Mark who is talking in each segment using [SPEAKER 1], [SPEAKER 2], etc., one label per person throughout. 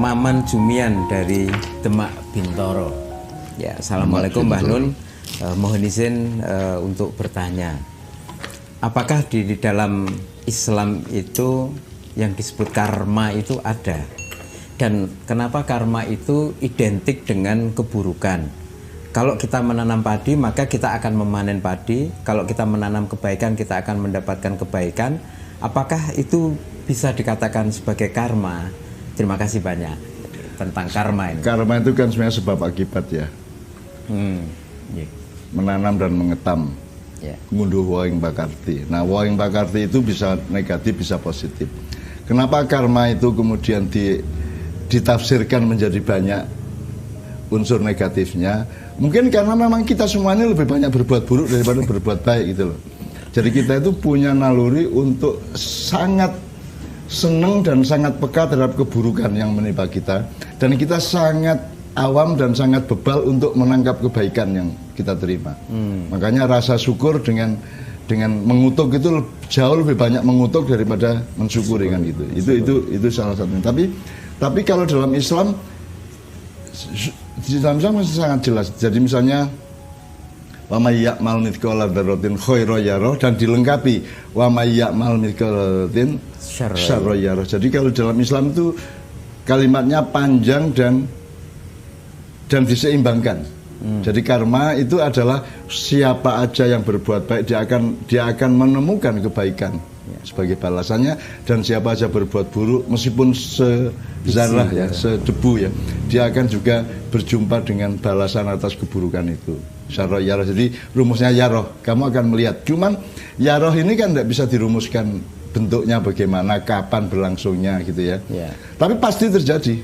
[SPEAKER 1] Maman Jumian dari Demak Bintoro. Ya, assalamualaikum Mbah Nun. Mohon izin untuk bertanya, apakah di dalam Islam itu yang disebut karma itu ada? Dan kenapa karma itu identik dengan keburukan? Kalau kita menanam padi, maka kita akan memanen padi. Kalau kita menanam kebaikan, kita akan mendapatkan kebaikan. Apakah itu bisa dikatakan sebagai karma? Terima kasih banyak tentang karma ini.
[SPEAKER 2] Karma itu kan sebenarnya sebab akibat ya.
[SPEAKER 1] Yeah.
[SPEAKER 2] Menanam dan mengetam.
[SPEAKER 1] Yeah.
[SPEAKER 2] Ngunduh wawing bakarti. Nah, wawing bakarti itu bisa negatif, bisa positif. Kenapa karma itu kemudian ditafsirkan menjadi banyak unsur negatifnya? Mungkin karena memang kita semuanya lebih banyak berbuat buruk daripada berbuat baik gitu loh. Jadi kita itu punya naluri untuk sangat senang dan sangat peka terhadap keburukan yang menimpa kita, dan kita sangat awam dan sangat bebal untuk menangkap kebaikan yang kita terima. Makanya rasa syukur dengan mengutuk itu jauh lebih banyak mengutuk daripada mensyukuri kan gitu. Itu salah satunya. Tapi kalau dalam Islam masih sangat jelas. Jadi misalnya wa may ya'mal mithqala dzarratin khairan yarah, dan dilengkapi wa may ya'mal mithqala dzarratin syarran yarah. Jadi kalau dalam Islam itu kalimatnya panjang dan diseimbangkan. Jadi karma itu adalah siapa aja yang berbuat baik dia akan menemukan kebaikan sebagai balasannya, dan siapa aja berbuat buruk meskipun sezarah ya, sedebu ya, dia akan juga berjumpa dengan balasan atas keburukan itu. Syarra yaroh. Jadi rumusnya yaroh, kamu akan melihat. Cuman yaroh ini kan tidak bisa dirumuskan bentuknya bagaimana, kapan berlangsungnya gitu ya. Tapi pasti terjadi.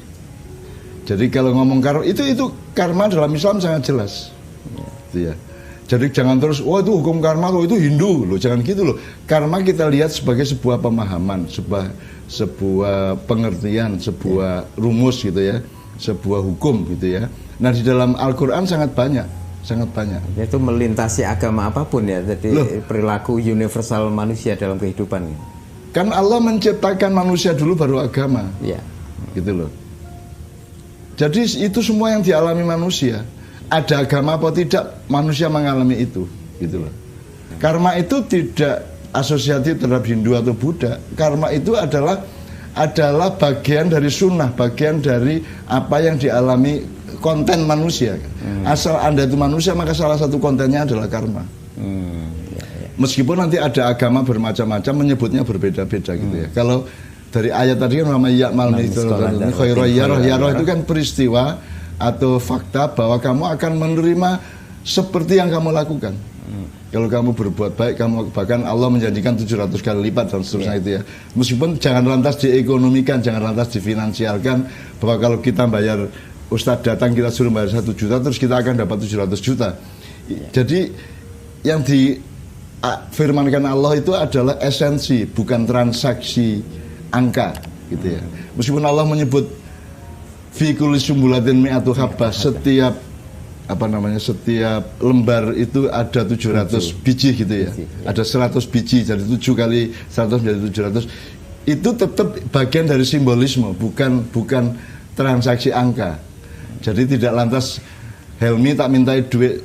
[SPEAKER 2] Jadi kalau ngomong karma itu karma dalam Islam sangat jelas. Gitu ya. Jadi jangan terus, wah itu hukum karma, itu Hindu loh, jangan gitu loh. Karma kita lihat sebagai sebuah pemahaman, sebuah pengertian, sebuah rumus gitu ya, sebuah hukum gitu ya. Nah di dalam Al-Quran sangat banyak.
[SPEAKER 1] Itu melintasi agama apapun ya, jadi perilaku universal manusia dalam kehidupan.
[SPEAKER 2] Kan Allah menciptakan manusia dulu baru agama.
[SPEAKER 1] Iya.
[SPEAKER 2] Gitu loh. Jadi itu semua yang dialami manusia. Ada agama apa tidak, manusia mengalami itu, gitu loh. Karma itu tidak asosiatif terhadap Hindu atau Buddha. Karma itu adalah bagian dari sunnah, bagian dari apa yang dialami konten manusia. Asal Anda itu manusia, maka salah satu kontennya adalah karma. Meskipun nanti ada agama bermacam-macam menyebutnya berbeda-beda gitu ya. Kalau dari ayat tadi kan namanya ya'mal khairan yarah itu kan peristiwa atau fakta bahwa kamu akan menerima seperti yang kamu lakukan. Kalau kamu berbuat baik, bahkan Allah menjanjikan 700 kali lipat dan seterusnya itu ya. Meskipun jangan lantas diekonomikan, jangan lantas difinansialkan bahwa kalau kita bayar, Ustadz datang kita suruh bayar 1 juta terus kita akan dapat 700 juta. Jadi yang difirmankan Allah itu adalah esensi, bukan transaksi angka gitu ya. Meskipun Allah menyebut fi kulli sumbulatin mi'atu habbah, setiap lembar itu ada 700 biji gitu ya. Ada 100 biji, jadi 7 kali 100 menjadi 700. Itu tetap bagian dari simbolisme, bukan transaksi angka. Jadi tidak lantas Helmi tak mintai duit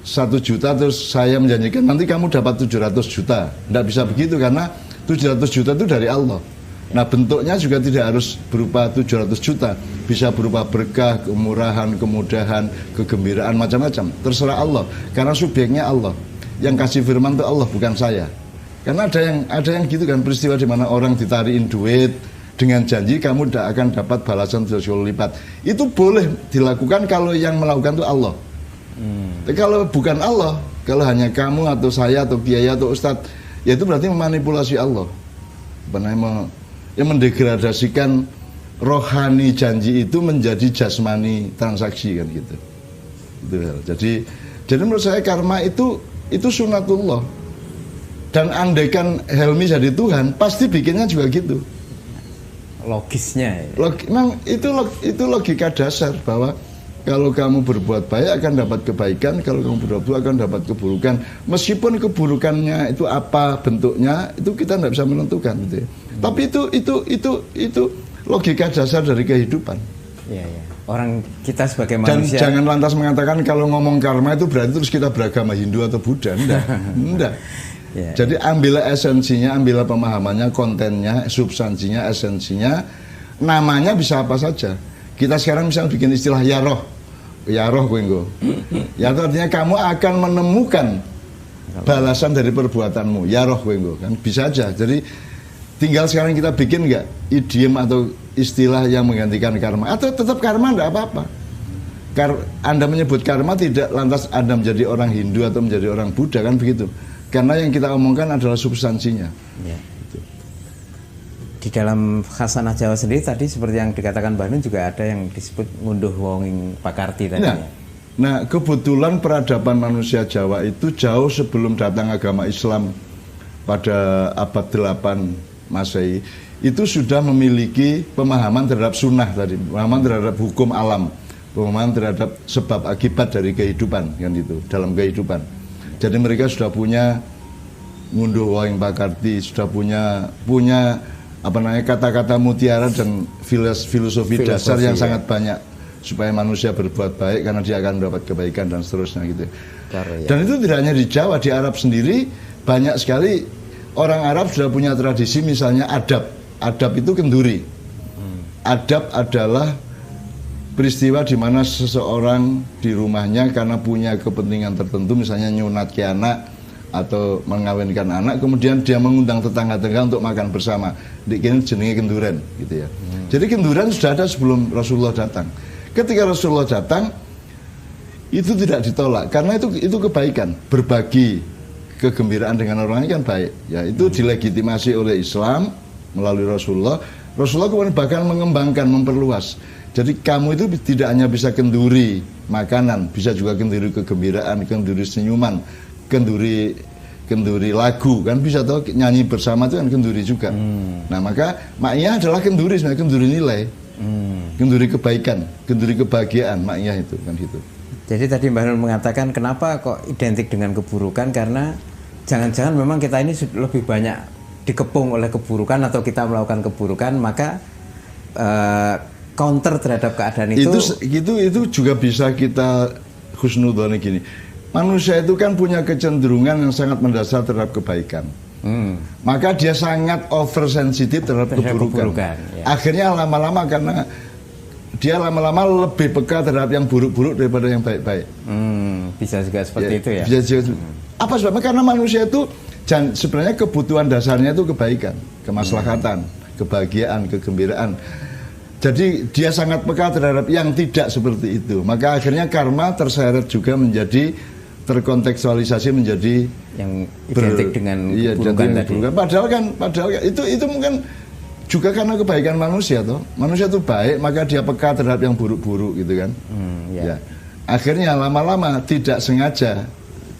[SPEAKER 2] 1 juta terus saya menjanjikan nanti kamu dapat 700 juta. Tidak bisa begitu karena 700 juta itu dari Allah. Nah bentuknya juga tidak harus berupa 700 juta, bisa berupa berkah, kemurahan, kemudahan, kegembiraan, macam-macam. Terserah Allah, karena subjeknya Allah. Yang kasih firman itu Allah, bukan saya. Karena ada yang gitu kan, peristiwa di mana orang ditariin duit dengan janji kamu tidak akan dapat balasan 300 kali lipat. Itu boleh dilakukan kalau yang melakukan itu Allah. Tapi kalau bukan Allah, kalau hanya kamu atau saya atau kiai atau ustadz, ya itu berarti memanipulasi Allah. Yang mendegradasikan rohani janji itu menjadi jasmani transaksi kan gitu. Jadi menurut saya karma itu sunatullah. Dan andaikan Helmi jadi Tuhan, pasti bikinnya juga gitu.
[SPEAKER 1] Logisnya.
[SPEAKER 2] Memang itu logika dasar bahwa kalau kamu berbuat baik akan dapat kebaikan, kalau kamu berbuat buruk akan dapat keburukan. Meskipun keburukannya itu apa bentuknya, itu kita tidak bisa menentukan gitu ya. Tapi itu logika dasar dari kehidupan.
[SPEAKER 1] Ya, ya. Orang kita sebagai
[SPEAKER 2] Dan
[SPEAKER 1] manusia.
[SPEAKER 2] jangan lantas mengatakan kalau ngomong karma itu berarti terus kita beragama Hindu atau Buddha. Enggak.
[SPEAKER 1] Ya.
[SPEAKER 2] Jadi ambillah esensinya, ambillah pemahamannya, kontennya, substansinya, esensinya. Namanya bisa apa saja. Kita sekarang misalnya bikin istilah yaroh. Yaroh kowe engko. Ya itu artinya kamu akan menemukan balasan dari perbuatanmu. Yaroh kowe engko kan bisa aja. Jadi tinggal sekarang kita bikin enggak idiom atau istilah yang menggantikan karma, atau tetap karma enggak apa-apa. Anda menyebut karma tidak lantas Anda menjadi orang Hindu atau menjadi orang Buddha, kan begitu. Karena yang kita omongkan adalah substansinya.
[SPEAKER 1] Ya. Di dalam khasanah Jawa sendiri tadi seperti yang dikatakan Mbah Nun juga ada yang disebut ngunduh wonging pakarti tadi.
[SPEAKER 2] Nah, kebetulan peradaban manusia Jawa itu jauh sebelum datang agama Islam pada abad 8 Masehi itu sudah memiliki pemahaman terhadap sunnah tadi, pemahaman terhadap hukum alam, pemahaman terhadap sebab akibat dari kehidupan, kan itu dalam kehidupan. Jadi mereka sudah punya ngunduh wonging pakarti, sudah punya apa namanya kata-kata mutiara dan filosofi dasar yang sangat banyak supaya manusia berbuat baik karena dia akan mendapat kebaikan dan seterusnya gitu. Dan itu tidak hanya di Jawa, di Arab sendiri banyak sekali orang Arab sudah punya tradisi, misalnya adab. Adab itu kenduri. Adab adalah peristiwa di mana seseorang di rumahnya karena punya kepentingan tertentu, misalnya nyunatki anak atau mengawinkan anak, kemudian dia mengundang tetangga-tetangga untuk makan bersama. Dikini jenenge kenduran gitu ya. Jadi kenduran sudah ada sebelum Rasulullah datang. Ketika Rasulullah datang itu tidak ditolak karena itu kebaikan. Berbagi kegembiraan dengan orang lain kan baik. Ya, itu dilegitimasi oleh Islam melalui Rasulullah. Rasulullah kemudian bahkan mengembangkan, memperluas. Jadi kamu itu tidak hanya bisa kenduri makanan, bisa juga kenduri kegembiraan, kenduri senyuman, kenduri lagu, kan bisa tahu nyanyi bersama itu kan kenduri juga. Nah maka maknya adalah kenduri, sebenarnya kenduri nilai, kenduri kebaikan, kenduri kebahagiaan, maknya itu kan gitu.
[SPEAKER 1] Jadi tadi Mbah Nun mengatakan kenapa kok identik dengan keburukan, karena jangan-jangan memang kita ini lebih banyak dikepung oleh keburukan atau kita melakukan keburukan, maka counter terhadap keadaan itu
[SPEAKER 2] juga bisa kita husnudzon gini. Manusia itu kan punya kecenderungan yang sangat mendasar terhadap kebaikan. Maka dia sangat oversensitif terhadap keburukan. Ya. Akhirnya lama-lama karena dia lama-lama lebih peka terhadap yang buruk-buruk daripada yang baik-baik.
[SPEAKER 1] Bisa juga seperti itu ya.
[SPEAKER 2] Bisa juga. Apa sebabnya? Karena manusia itu sebenarnya kebutuhan dasarnya itu kebaikan, kemaslahatan, kebahagiaan, kegembiraan. Jadi dia sangat peka terhadap yang tidak seperti itu. Maka akhirnya karma terseret juga menjadi terkontekstualisasi menjadi
[SPEAKER 1] yang identik dengan keburukan tadi.
[SPEAKER 2] Padahal kan itu mungkin juga karena kebaikan manusia toh. Manusia itu baik, maka dia peka terhadap yang buruk-buruk gitu kan. Ya. Akhirnya lama-lama tidak sengaja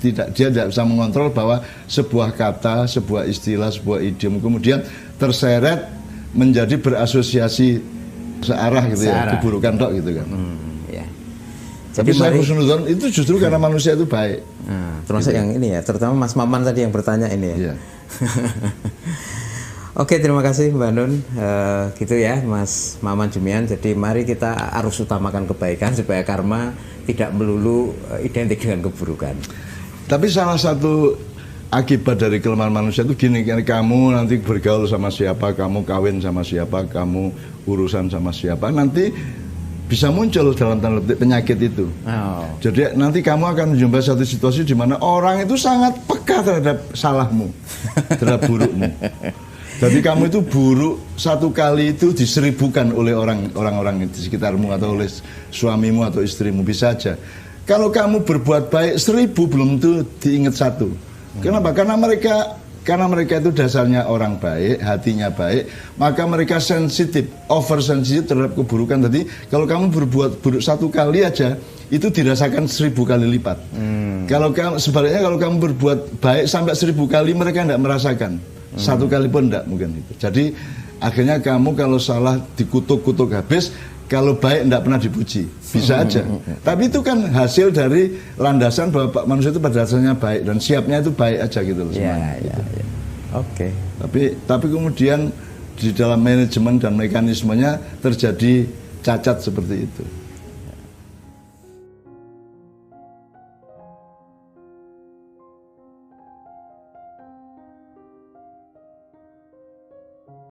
[SPEAKER 2] dia tidak bisa mengontrol bahwa sebuah kata, sebuah istilah, sebuah idiom kemudian terseret menjadi berasosiasi searah gitu ya, keburukan tok gitu kan. Ya. Tapi saya husnudzon itu justru karena manusia itu baik.
[SPEAKER 1] Termasuk gitu. Yang ini ya, terutama Mas Maman tadi yang bertanya ini ya. Oke, terima kasih Mbah Nun. Gitu ya Mas Maman Jumian. Jadi mari kita harus utamakan kebaikan supaya karma tidak melulu identik dengan keburukan.
[SPEAKER 2] Tapi salah satu akibat dari kelemahan manusia itu gini, kamu nanti bergaul sama siapa, kamu kawin sama siapa, kamu urusan sama siapa, nanti bisa muncul dalam tanda petik penyakit itu. Jadi nanti kamu akan menjumpai satu situasi di mana orang itu sangat peka terhadap salahmu, terhadap burukmu. Jadi kamu itu buruk satu kali itu diseribukan oleh orang-orang di sekitarmu atau oleh suamimu atau istrimu, bisa aja. Kalau kamu berbuat baik 1000 belum tentu diingat 1. Kenapa? Karena mereka itu dasarnya orang baik, hatinya baik, maka mereka sensitif, oversensitif terhadap keburukan. Jadi kalau kamu berbuat buruk 1 kali aja, itu dirasakan 1000 kali lipat. Sebaliknya kalau kamu berbuat baik sampai 1000 kali, mereka tidak merasakan. 1 kali pun tidak mungkin itu. Jadi akhirnya kamu kalau salah dikutuk-kutuk habis, kalau baik tidak pernah dipuji, bisa aja. Tapi itu kan hasil dari landasan bahwa manusia itu pada dasarnya baik dan siapnya itu baik aja gitu loh semuanya.
[SPEAKER 1] Oke.
[SPEAKER 2] Tapi kemudian di dalam manajemen dan mekanismenya terjadi cacat seperti itu.